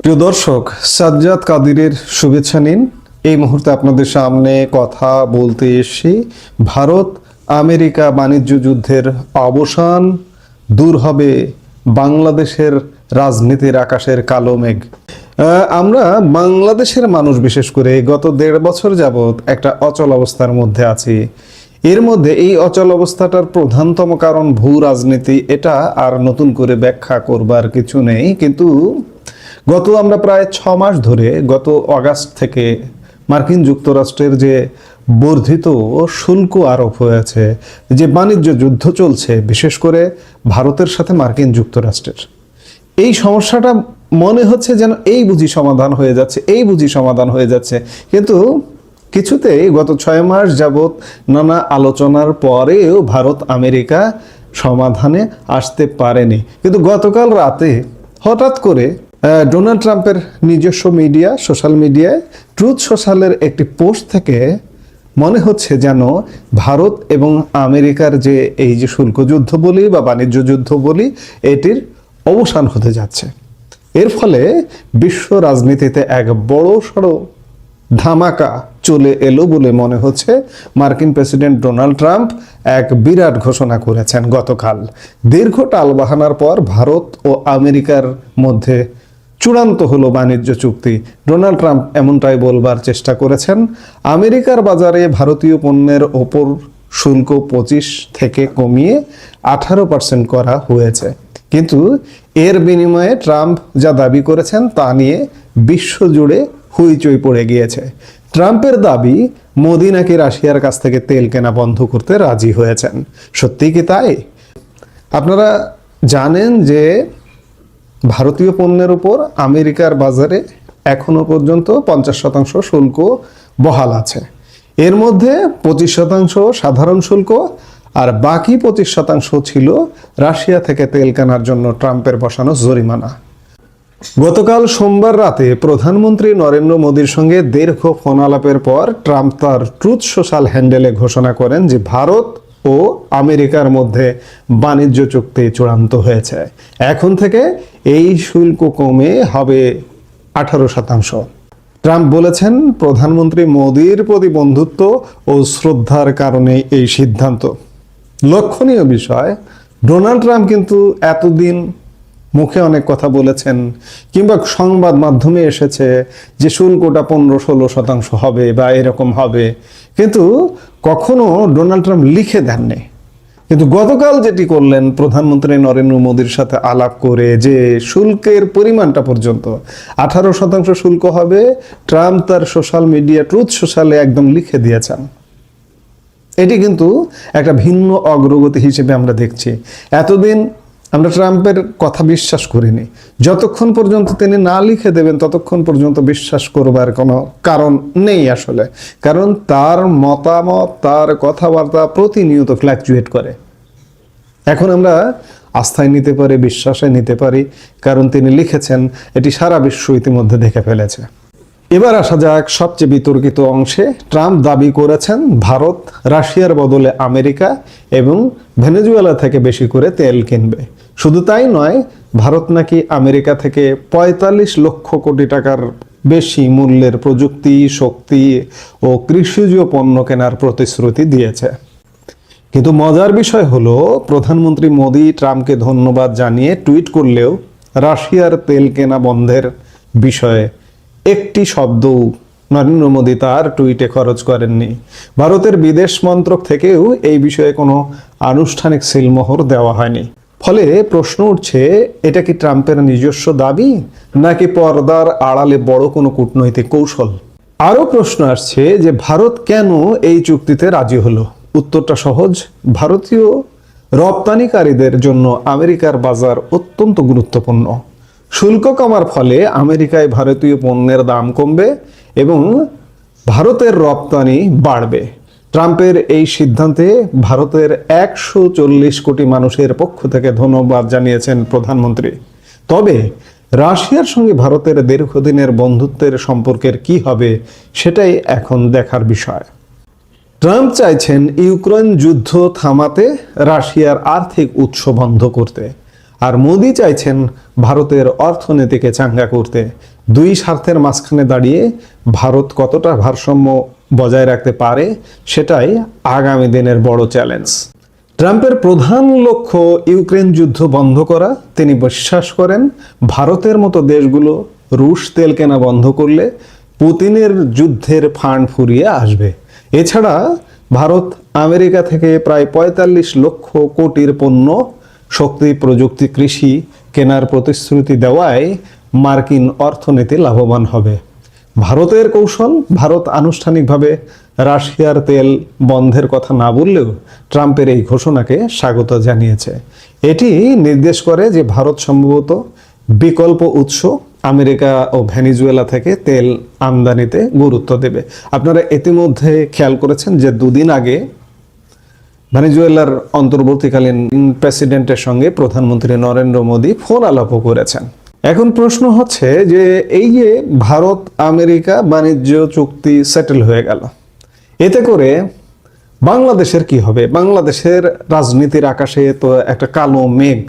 প্রিয় দর্শক, সাজ্জাদ কাদিরের শুভেচ্ছা নিন। এই মুহূর্তে আপনাদের সামনে কথা বলতে এসেছি ভারত আমেরিকা বাণিজ্য যুদ্ধের অবসান, দূর হবে বাংলাদেশের রাজনীতির আকাশের কালো মেঘ। আমরা বাংলাদেশের মানুষ বিশেষ করে গত 1.5 বছর যাবৎ একটা অচল অবস্থার মধ্যে আছি। এর মধ্যে এই অচল অবস্থাটার প্রধানতম কারণ ভূ রাজনীতি। এটা আর নতুন করে ব্যাখ্যা করবার কিছু নেই, কিন্তু আমরা প্রায় 6 মাস ধরে গত আগস্ট থেকে মার্কিন যুক্তরাষ্ট্রের যে বর্ধিত শুল্ক আরোপ হয়েছে, যে বাণিজ্য যুদ্ধ চলছে বিশেষ করে ভারতের সাথে মার্কিন যুক্তরাষ্ট্রের, এই সমস্যাটা মনে হচ্ছে যেন এই বুঝি সমাধান হয়ে যাচ্ছে, কিন্তু কিছুতেই গত 6 মাস যাবৎ নানা আলোচনার পরেও ভারত আমেরিকা সমাধানে আসতে পারেনি। কিন্তু গতকাল রাতে হঠাৎ করে ডোনাল্ড ট্রাম্পের নিজস্ব মিডিয়া, সোশ্যাল মিডিয়ায় ট্রুথ সোশ্যালের একটি পোস্ট থেকে মনে হচ্ছে যেন ভারত এবং আমেরিকার যে এই যে শুল্ক যুদ্ধ বলি বা বাণিজ্য যুদ্ধ বলি, এটির অবসান হতে যাচ্ছে। এর ফলে বিশ্ব রাজনীতিতে এক বড়সড় ধামাকা চলে এলো বলে মনে হচ্ছে। মার্কিন প্রেসিডেন্ট ডোনাল্ড ট্রাম্প এক বিরাট ঘোষণা করেছেন গতকাল। দীর্ঘ টালবাহানার পর ভারত ও আমেরিকার মধ্যে চূড়ান্ত হলো বাণিজ্য চুক্তি। ডোনাল্ড ট্রাম্প এমনটাই বলবার চেষ্টা করেছেন, আমেরিকার বাজারে ভারতীয় পণ্যের ওপর শুল্ক 25 থেকে কমিয়ে 18% করা হয়েছে। কিন্তু এর বিনিময়ে ট্রাম্প যা দাবি করেছেন তা নিয়ে বিশ্বজুড়ে হইচই পড়ে গিয়েছে। ট্রাম্পের দাবি মোদি নাকি রাশিয়ার কাছ থেকে তেল কেনা বন্ধ করতে রাজি হয়েছেন। সত্যি কি তাই? আপনারা জানেন যে ভারতীয় পণ্যের উপর আমেরিকার বাজারে এখনো পর্যন্ত 50% শুল্ক বহাল আছে। এর মধ্যে 25% সাধারণ শুল্ক আর বাকি 25% ছিল রাশিয়া থেকে তেল কেনার জন্য ট্রাম্পের বসানো জরিমানা। গতকাল সোমবার রাতে প্রধানমন্ত্রী নরেন্দ্র মোদীর সঙ্গে দীর্ঘ ফোন আলাপের পর ট্রাম্প তার ট্রুথ সোশ্যাল হ্যান্ডেলে ঘোষণা করেন যে ভারত ও আমেরিকার মধ্যে বাণিজ্য চুক্তি চূড়ান্ত হয়েছে। এখন থেকে এই শুল্ক কমে হবে 18%। ট্রাম্প বলেছেন, প্রধানমন্ত্রী মোদীর প্রতি বন্ধুত্ব ও শ্রদ্ধার কারণে এই সিদ্ধান্ত। লক্ষণীয় বিষয়, ডোনাল্ড ট্রাম্প কিন্তু এতদিন মুখে অনেক কথা বলেছেন কিংবা সংবাদ মাধ্যমে এসেছে যে শুল্কটা 15-16% হবে বা এরকম হবে, কিন্তু কখনো ডোনাল্ড ট্রাম্প লিখে দেননি। কিন্তু গতকাল যেটি করলেন প্রধানমন্ত্রী নরেন্দ্র মোদীর সাথে আলাপ করে, যে শুল্কের পরিমাণটা পর্যন্ত 18% শুল্ক হবে, ট্রাম্প তার সোশ্যাল মিডিয়া ট্রুথ সোশ্যালে একদম লিখে দিয়েছেন। এটি কিন্তু একটা ভিন্ন অগ্রগতি হিসেবে আমরা দেখছি। এতদিন আমরা ট্রাম্পের কথা বিশ্বাস করিনি। যতক্ষণ পর্যন্ত তিনি না লিখে দেবেন ততক্ষণ পর্যন্ত বিশ্বাস করবার কোনো কারণ নেই আসলে, কারণ তার মতামত, তার কথাবার্তা প্রতিনিয়ত ফ্ল্যাকচুয়েট করে। এখন আমরা আস্থায় নিতে পারি, বিশ্বাসে নিতে পারি, কারণ তিনি লিখেছেন, এটি সারা বিশ্ব ইতিমধ্যে দেখে ফেলেছে। এবার আসা যাক সবচেয়ে বিতর্কিত অংশে। ট্রাম্প দাবি করেছেন ভারত রাশিয়ার বদলে আমেরিকা এবং ভেনেজুয়েলা থেকে বেশি করে তেল কিনবে। শুধু তাই নয়, ভারত নাকি আমেরিকা থেকে 45 লক্ষ কোটি টাকার বেশি মূল্যের প্রযুক্তি, শক্তি ও কৃষিজ পণ্য কেনার প্রতিশ্রুতি দিয়েছে। কিন্তু মজার বিষয় হলো, প্রধানমন্ত্রী মোদি ট্রাম্পকে ধন্যবাদ জানিয়ে টুইট করলেও রাশিয়ার তেল কেনা বন্ধের বিষয়ে একটি শব্দও নরেন্দ্র মোদী তার টুইটে খরচ করেননি। ভারতের বিদেশ মন্ত্রক থেকেও এই বিষয়ে কোনো আনুষ্ঠানিক সিলমোহর দেওয়া হয়নি। ফলে প্রশ্ন উঠছে, এটা কি ট্রাম্পের নিজস্ব দাবি নাকি পর্দার আড়ালে বড় কোনো কূটনৈতিক কৌশল? আরও প্রশ্ন আসছে যে ভারত কেন এই চুক্তিতে রাজি হলো? উত্তরটা সহজ, ভারতীয় রপ্তানিকারীদের জন্য আমেরিকার বাজার অত্যন্ত গুরুত্বপূর্ণ। শুল্ক কমার ফলে আমেরিকায় ভারতীয় পণ্যের দাম কমবে এবং ভারতের রপ্তানি বাড়বে। ট্রাম্পের এই সিদ্ধান্তে ভারতের 140 কোটি মানুষের পক্ষ থেকে ধন্যবাদ জানিয়েছেন প্রধানমন্ত্রী। তবে রাশিয়ার সঙ্গে ভারতের দীর্ঘদিনের বন্ধুত্বের সম্পর্কের কি হবে সেটাই এখন দেখার বিষয়। ট্রাম্প চাইছেন ইউক্রেন যুদ্ধ থামাতে, রাশিয়ার আর্থিক উৎস বন্ধ করতে, আর মোদি চাইছেন ভারতের অর্থনীতিকে চাঙ্গা করতে। দুই স্বার্থের মাঝখানে দাঁড়িয়ে ভারত কতটা ভারসাম্য বজায় রাখতে পারে, সেটাই আগামী দিনের বড় চ্যালেঞ্জ। ট্রাম্পের প্রধান লক্ষ্য ইউক্রেন যুদ্ধ বন্ধ করা। তিনি বিশ্বাস করেন ভারতের মতো দেশগুলো রুশ তেল কেনা বন্ধ করলে পুতিনের যুদ্ধের ফান্ড ফুরিয়ে আসবে। এছাড়া ভারত আমেরিকা থেকে প্রায় ৪৫ লক্ষ কোটির পণ্য, শক্তি, প্রযুক্তি, কৃষি কেনার প্রতিশ্রুতি দেওয়ায় মার্কিন অর্থনীতি লাভবান হবে। ভারতের কৌশল, ভারত আনুষ্ঠানিকভাবে রাশিয়ার তেল বন্ধের কথা না বললেও ট্রাম্পের এই ঘোষণাকে স্বাগত জানিয়েছে। এটি নির্দেশ করে যে ভারত সম্ভবত বিকল্প উৎস আমেরিকা ও ভেনিজুয়েলা থেকে তেল আমদানিতে গুরুত্ব দেবে। আপনারা ইতিমধ্যে খেয়াল করেছেন যে দুদিন আগে ভেনিজুয়েলার অন্তর্বর্তীকালীন প্রেসিডেন্টের সঙ্গে প্রধানমন্ত্রী নরেন্দ্র মোদী ফোন আলাপও করেছেন। এখন প্রশ্ন হচ্ছে যে এই যে ভারত আমেরিকা বাণিজ্য চুক্তি সেটেল হয়ে গেল, এতে করে বাংলাদেশের কি হবে? বাংলাদেশের রাজনীতির আকাশে তো একটা কালো মেঘ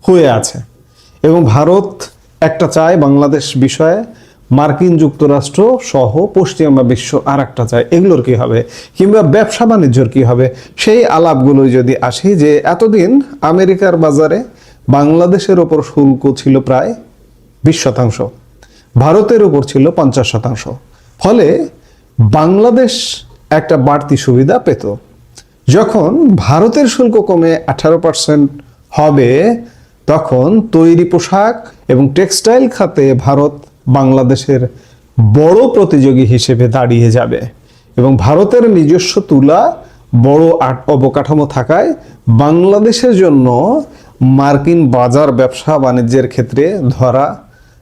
হয়ে আছে এবং ভারত একটা চায় বাংলাদেশ বিষয়ে, মার্কিন যুক্তরাষ্ট্র সহ পশ্চিমা বিশ্ব আর একটা চায়। এগুলোর কি হবে? কিংবা ব্যবসা বাণিজ্যর কি হবে? সেই আলাপগুলো যদি আসি যে এতদিন আমেরিকার বাজারে বাংলাদেশের ওপর শুল্ক ছিল প্রায় 20%, ভারতের উপর ছিল 50%। ফলে বাংলাদেশ একটা বাড়তি সুবিধা পেত। যখন ভারতের শুল্ক কমে 18% হবে, তখন তৈরি পোশাক এবং টেক্সটাইল খাতে ভারত বাংলাদেশের বড় প্রতিযোগী হিসেবে দাঁড়িয়ে যাবে এবং ভারতের নিজস্ব তুলা বড় অবকাঠামো থাকায় বাংলাদেশের জন্য মার্কিন বাজার ব্যবসা বাণিজ্যের ক্ষেত্রে ধরা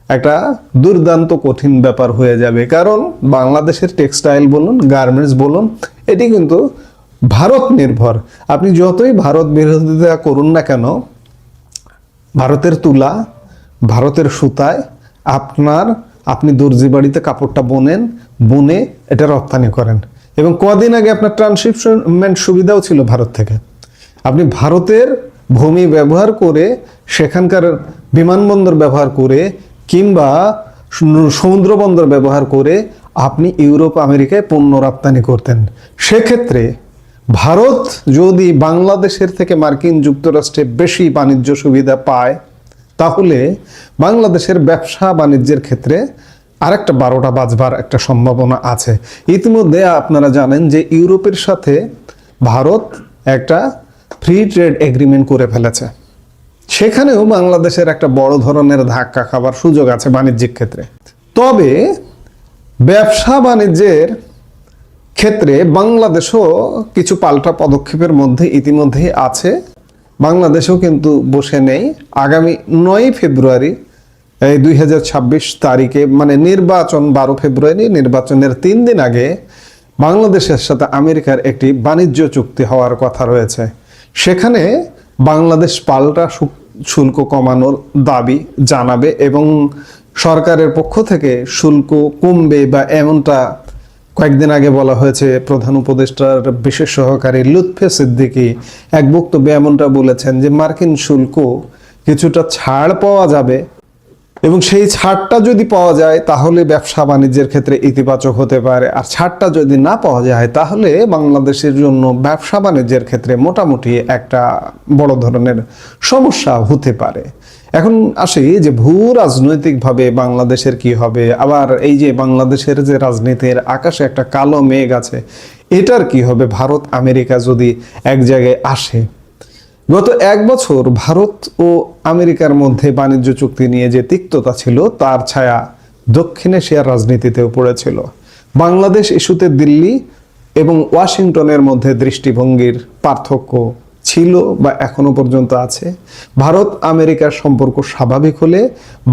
একটা দুর্দান্ত কঠিন ব্যাপার হয়ে যাবে। কারণ বাংলাদেশের টেক্সটাইল বলুন, গার্মেন্টস বলুন, এটি কিন্তু ভারত নির্ভর। আপনি যতই ভারত বিরোধিতা করুন না কেন, ভারতের তুলা, ভারতের সুতায় আপনি দর্জি বাড়িতে কাপড়টা বুনে এটা রপ্তানি করেন এবং কদিন আগে আপনার ট্রান্সশিপমেন্ট সুবিধাও ছিল ভারত থেকে। আপনি ভারতের ভূমি ব্যবহার করে, সেখানকার বিমানবন্দর ব্যবহার করে কিংবা সমুদ্র বন্দর ব্যবহার করে আপনি ইউরোপ আমেরিকায় পণ্য রপ্তানি করতেন। সেক্ষেত্রে ভারত যদি বাংলাদেশের থেকে মার্কিন যুক্তরাষ্ট্রে বেশি বাণিজ্য সুবিধা পায়, তাহলে বাংলাদেশের ব্যবসা বাণিজ্যের ক্ষেত্রে আরেকটা 12টা বাজবার একটা সম্ভাবনা আছে। ইতিমধ্যে আপনারা জানেন যে ইউরোপের সাথে ভারত একটা ফ্রি ট্রেড এগ্রিমেন্ট করে ফেলেছে। সেখানেও বাংলাদেশের একটা বড় ধরনের ধাক্কা খাবার সুযোগ আছে বাণিজ্যিক ক্ষেত্রে। তবে ব্যবসা বাণিজ্যের ক্ষেত্রে বাংলাদেশও কিছু পাল্টা পদক্ষেপের মধ্যে ইতিমধ্যেই আছে। বাংলাদেশও কিন্তু বসে নেই। আগামী 9 ফেব্রুয়ারি 2026 তারিখে, মানে নির্বাচন 12 ফেব্রুয়ারি, নির্বাচনের 3 দিন আগে বাংলাদেশের সাথে আমেরিকার একটি বাণিজ্য চুক্তি হওয়ার কথা রয়েছে। সেখানে বাংলাদেশ পাল্টা শুল্ক কমানোর দাবি জানাবে এবং সরকারের পক্ষ থেকে শুল্ক কমবে বা এমনটা কয়েকদিন আগে বলা হয়েছে। প্রধান উপদেষ্টার বিশেষ সহকারী লুৎফে সিদ্দিকী এক বক্তব্যে এমনটা বলেছেন যে মার্কিন শুল্ক কিছুটা ছাড় পাওয়া যাবে এবং সেই ছাড়টা যদি পাওয়া যায় তাহলে ব্যবসা বাণিজ্যের ক্ষেত্রে ইতিবাচক হতে পারে, আর ছাড়টা যদি না পাওয়া যায় তাহলে বাংলাদেশের জন্য ব্যবসা বাণিজ্যের ক্ষেত্রে মোটামুটি একটা বড় ধরনের সমস্যা হতে পারে। এখন আসি যে ভূ রাজনৈতিকভাবে বাংলাদেশের কি হবে, আবার এই যে বাংলাদেশের যে রাজনীতির আকাশে একটা কালো মেঘ আছে, এটার কি হবে ভারত আমেরিকা যদি এক জায়গায় আসে। গত 1 বছর ভারত ও আমেরিকার মধ্যে বাণিজ্য চুক্তি নিয়ে যে তিক্ততা ছিল, তার ছায়া দক্ষিণ এশিয়ার রাজনীতিতেও পড়েছিল। বাংলাদেশ ইস্যুতে দিল্লি এবং ওয়াশিংটনের মধ্যে দৃষ্টিভঙ্গির পার্থক্য ছিল বা এখনো পর্যন্ত আছে। ভারত আমেরিকার সম্পর্ক স্বাভাবিক হলে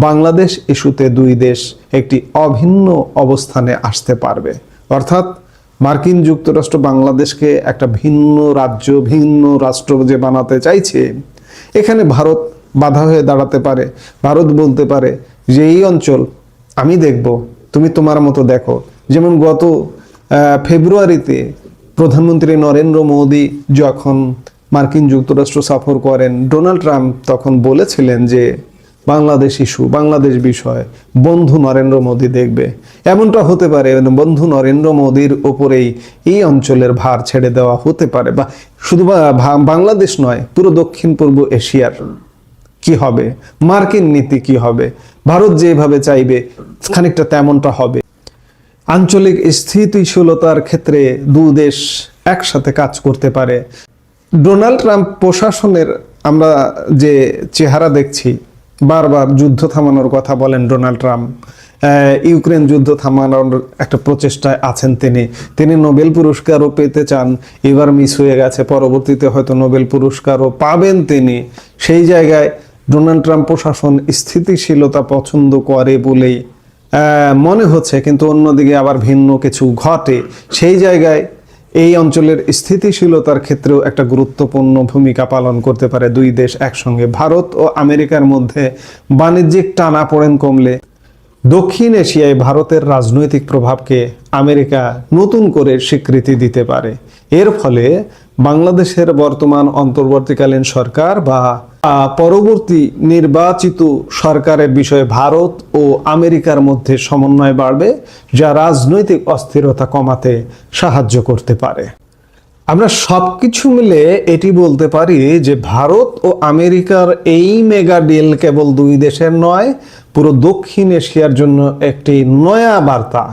বাংলাদেশ ইস্যুতে দুই দেশ একটি অভিন্ন অবস্থানে আসতে পারবে। অর্থাৎ মার্কিন যুক্তরাষ্ট্র বাংলাদেশকে একটা ভিন্ন রাজ্য, ভিন্ন রাষ্ট্র যে বানাতে চাইছে, এখানে ভারত বাধা হয়ে দাঁড়াতে পারে। ভারত বলতে পারে যে এই অঞ্চল আমি দেখব, তুমি তোমার মতো দেখো। যেমন গত ফেব্রুয়ারিতে প্রধানমন্ত্রী নরেন্দ্র মোদী যখন মার্কিন যুক্তরাষ্ট্র সফর করেন, ডোনাল্ড ট্রাম্প তখন বলেছিলেন যে বাংলাদেশ ইস্যু, বাংলাদেশ বিষয় বন্ধু নরেন্দ্র মোদী দেখবে। এমনটা হতে পারে বন্ধু নরেন্দ্র মোদীর ওপরেই এই অঞ্চলের ভার ছেড়ে দেওয়া হতে পারে, বা শুধু বাংলাদেশ নয়, পুরো দক্ষিণ পূর্ব এশিয়ার কি হবে, মার্কিন নীতি কি হবে, ভারত যেভাবে চাইবে খানিকটা তেমনটা হবে। আঞ্চলিক স্থিতিশীলতার ক্ষেত্রে দু দেশ একসাথে কাজ করতে পারে। ডোনাল্ড ট্রাম্প প্রশাসনের আমরা যে চেহারা দেখছি, বারবার যুদ্ধ থামানোর কথা বলেন ডোনাল্ড ট্রাম্প, ইউক্রেন যুদ্ধ থামানোর একটা প্রচেষ্টায় আছেন তিনি নোবেল পুরস্কারও পেতে চান, এবার মিস হয়ে গেছে, পরবর্তীতে হয়তো নোবেল পুরস্কারও পাবেন তিনি। সেই জায়গায় ডোনাল্ড ট্রাম্প প্রশাসন স্থিতিশীলতা পছন্দ করে বলেই মনে হচ্ছে, কিন্তু অন্যদিকে আবার ভিন্ন কিছু ঘটে। সেই জায়গায় এই অঞ্চলের স্থিতিশীলতার ক্ষেত্রেও একটা গুরুত্বপূর্ণ ভূমিকা পালন করতে পারে দুই দেশ একসঙ্গে। ভারত ও আমেরিকার মধ্যে বাণিজ্যিক টানাপোড়েন কমলে দক্ষিণ এশিয়ায় ভারতের রাজনৈতিক প্রভাবকে আমেরিকা নতুন করে স্বীকৃতি দিতে পারে। এর ফলে বাংলাদেশের বর্তমান অন্তর্বর্তীকালীন সরকার বা পরবর্তী নির্বাচিত সরকারের বিষয়ে ভারত ও আমেরিকার মধ্যে সমন্বয় বাড়বে, যা রাজনৈতিক অস্থিরতা কমাতে সাহায্য করতে পারে। আমরা সবকিছু মিলে এটি বলতে পারি যে ভারত ও আমেরিকার এই মেগা ডিল কেবল দুই দেশের নয়, পুরো দক্ষিণ এশিয়ার জন্য একটি নয়া বার্তা।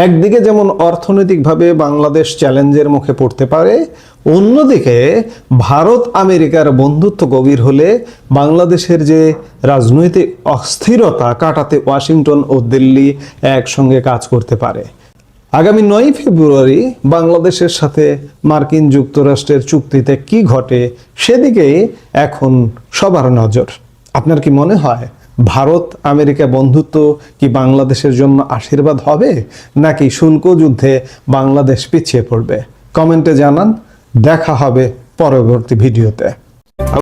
একদিকে যেমন অর্থনৈতিকভাবে বাংলাদেশ চ্যালেঞ্জের মুখে পড়তে পারে, অন্যদিকে ভারত আমেরিকার বন্ধুত্ব গভীর হলে বাংলাদেশের যে রাজনৈতিক অস্থিরতা কাটাতে ওয়াশিংটন ও দিল্লি একসঙ্গে কাজ করতে পারে। আগামী 9 ফেব্রুয়ারি বাংলাদেশের সাথে মার্কিন যুক্তরাষ্ট্রের চুক্তিতে কি ঘটে সেদিকে এখন সবার নজর। আপনার কি মনে হয় ভারত আমেরিকা বন্ধুত্ব কি বাংলাদেশের জন্য আশীর্বাদ হবে, নাকি শুল্ক যুদ্ধে বাংলাদেশ পিছিয়ে পড়বে? কমেন্টে জানান। দেখা হবে পরবর্তী ভিডিওতে।